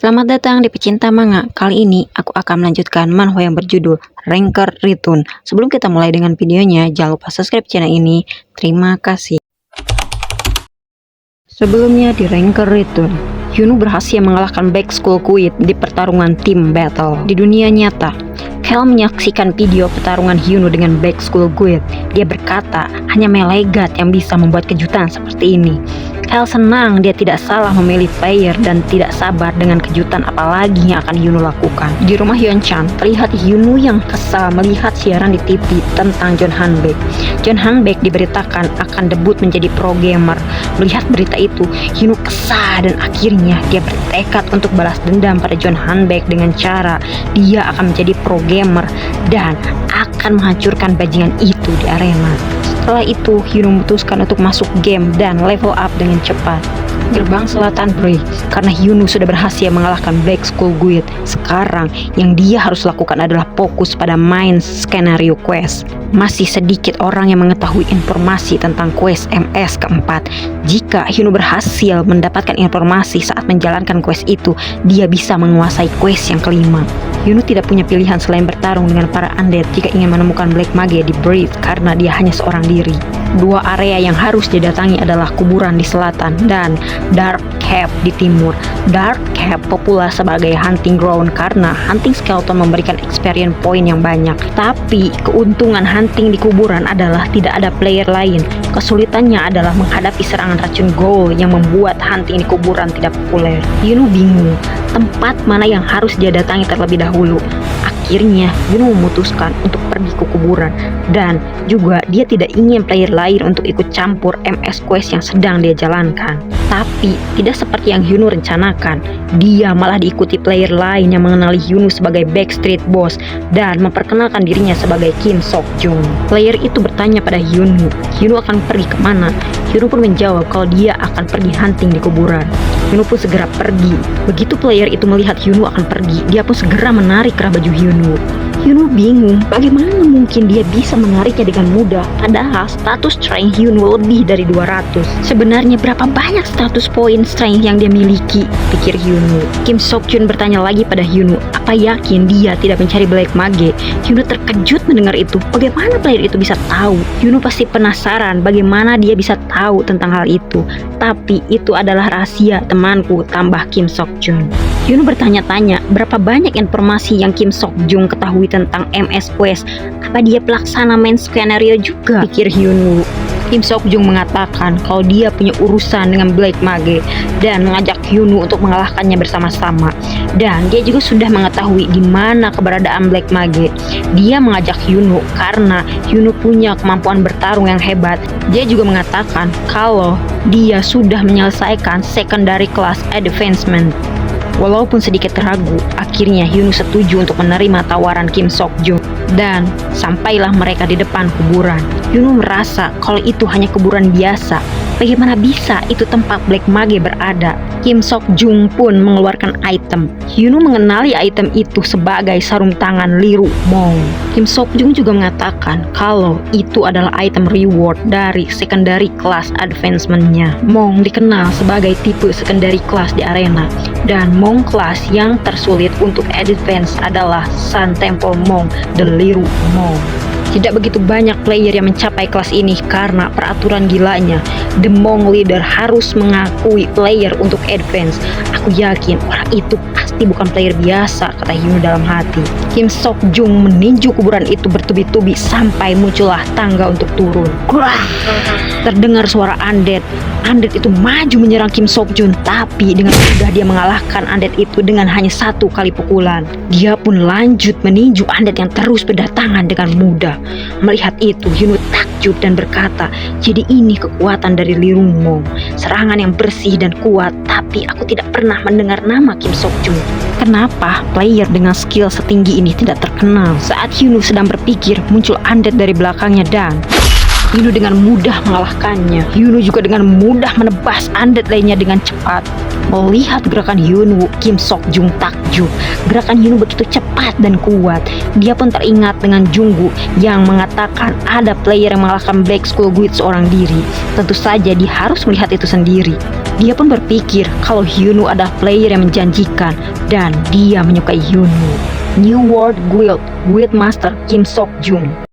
Selamat datang di Pecinta Manga. Kali ini aku akan melanjutkan manhwa yang berjudul Ranker Return. Sebelum kita mulai dengan videonya, jangan lupa subscribe channel ini. Terima kasih. Sebelumnya di Ranker Return, Hyunwoo berhasil mengalahkan Back School Quid di pertarungan team battle. Di dunia nyata, Kyle menyaksikan video pertarungan Hyunwoo dengan Back School Quid. Dia berkata, hanya Melegat yang bisa membuat kejutan seperti ini. Kyle senang dia tidak salah memilih player dan tidak sabar dengan kejutan apalagi yang akan Hyunwoo lakukan. Di rumah Hyun-chan, terlihat Hyunwoo yang kesal melihat siaran di TV tentang John Han-baek. John Han-baek diberitakan akan debut menjadi pro gamer. Melihat berita itu, Hyunwoo kesal dan akhirnya dia bertekad untuk balas dendam pada John Han-baek dengan cara dia akan menjadi pro gamer dan akan menghancurkan bajingan itu di arena. Setelah itu, Hyunwoo memutuskan untuk masuk game dan level up dengan cepat. Gerbang Selatan break karena Hyunwoo sudah berhasil mengalahkan Black School Guild. Sekarang yang dia harus lakukan adalah fokus pada main skenario quest. Masih sedikit orang yang mengetahui informasi tentang quest MS keempat. Jika Hyunwoo berhasil mendapatkan informasi saat menjalankan quest itu, dia bisa menguasai quest yang kelima. Hyunwoo tidak punya pilihan selain bertarung dengan para undead jika ingin menemukan Black Mage di Breath karena dia hanya seorang diri. Dua area yang harus didatangi adalah kuburan di selatan dan Dark Cave di timur. Dark Cave populer sebagai hunting ground karena hunting skeleton memberikan experience point yang banyak. Tapi keuntungan hunting di kuburan adalah tidak ada player lain. Kesulitannya adalah menghadapi serangan racun ghoul yang membuat hunting di kuburan tidak populer. Hyunwoo bingung tempat mana yang harus dia datangi terlebih dahulu. Akhirnya Hyunwoo memutuskan untuk pergi ke kuburan dan juga dia tidak ingin player lain untuk ikut campur MS quest yang sedang dia jalankan. Tapi tidak seperti yang Hyunwoo rencanakan, dia malah diikuti player lain yang mengenali Hyunwoo sebagai Backstreet Boss dan memperkenalkan dirinya sebagai Kim Sok Jung. Player itu bertanya pada Hyunwoo akan pergi kemana. Hyunwoo pun menjawab kalau dia akan pergi hunting di kuburan. Hyunwoo pun segera pergi. Begitu player itu melihat Hyunwoo akan pergi, dia pun segera menarik kerah baju Hyunwoo. Hyunwoo bingung bagaimana mungkin dia bisa menariknya dengan mudah, padahal status strength Hyunwoo lebih dari 200. Sebenarnya berapa banyak status point strength yang dia miliki, pikir Hyunwoo. Kim Sok Jun bertanya lagi pada Hyunwoo, apa yakin dia tidak mencari Black Mage? Hyunwoo terkejut mendengar itu. Bagaimana player itu bisa tahu? Hyunwoo pasti penasaran bagaimana dia bisa tahu tentang hal itu. Tapi itu adalah rahasia temanku, tambah Kim Sok Jun. Hyunwoo bertanya-tanya berapa banyak informasi yang Kim Sok Jung ketahui tentang MS Quest. Apa dia pelaksana main skenario juga, pikir Hyunwoo. Kim Sok Jung mengatakan kalau dia punya urusan dengan Black Mage dan mengajak Hyunwoo untuk mengalahkannya bersama-sama. Dan dia juga sudah mengetahui di mana keberadaan Black Mage. Dia mengajak Hyunwoo karena Hyunwoo punya kemampuan bertarung yang hebat. Dia juga mengatakan kalau dia sudah menyelesaikan secondary class advancement. Walaupun sedikit ragu, akhirnya Hyunwoo setuju untuk menerima tawaran Kim Sok Jung dan sampailah mereka di depan kuburan. Hyunwoo merasa kalau itu hanya kuburan biasa. Bagaimana bisa itu tempat Black Mage berada? Kim Sok Jung pun mengeluarkan item. Hyunwoo mengenali item itu sebagai sarung tangan Liru Mong. Kim Sok Jung juga mengatakan kalau itu adalah item reward dari secondary class advancement-nya. Mong dikenal sebagai tipe secondary class di arena dan Mong class yang tersulit untuk advance adalah Sun Temple Mong The Liru Mong. Tidak begitu banyak player yang mencapai kelas ini karena peraturan gilanya. The Mong Leader harus mengakui player untuk advance. Aku yakin orang itu pasti bukan player biasa, kata Hyunwoo dalam hati. Kim Sok Jung meninju kuburan itu bertubi-tubi sampai muncullah tangga untuk turun. Wah! Terdengar suara undead. Undead itu maju menyerang Kim Sok Jung, tapi dengan mudah dia mengalahkan undead itu dengan hanya satu kali pukulan. Dia pun lanjut meninju undead yang terus berdatangan dengan mudah. Melihat itu, Hyunwoo takjub dan berkata, jadi ini kekuatan dari Liru Mong. Serangan yang bersih dan kuat, tapi aku tidak pernah mendengar nama Kim Sok Jung. Kenapa player dengan skill setinggi ini tidak terkenal? Saat Hyunwoo sedang berpikir, muncul undead dari belakangnya dan Hyunwoo dengan mudah mengalahkannya. Hyunwoo juga dengan mudah menebas undead lainnya dengan cepat. Melihat gerakan Hyunwoo, Kim Sok Jung takjub. Gerakan Hyunwoo begitu cepat dan kuat. Dia pun teringat dengan Junggu yang mengatakan ada player yang mengalahkan Black School Guild seorang diri. Tentu saja dia harus melihat itu sendiri. Dia pun berpikir kalau Hyunwoo adalah player yang menjanjikan dan dia menyukai Hyunwoo. New World Guild Master Kim Sok Jung.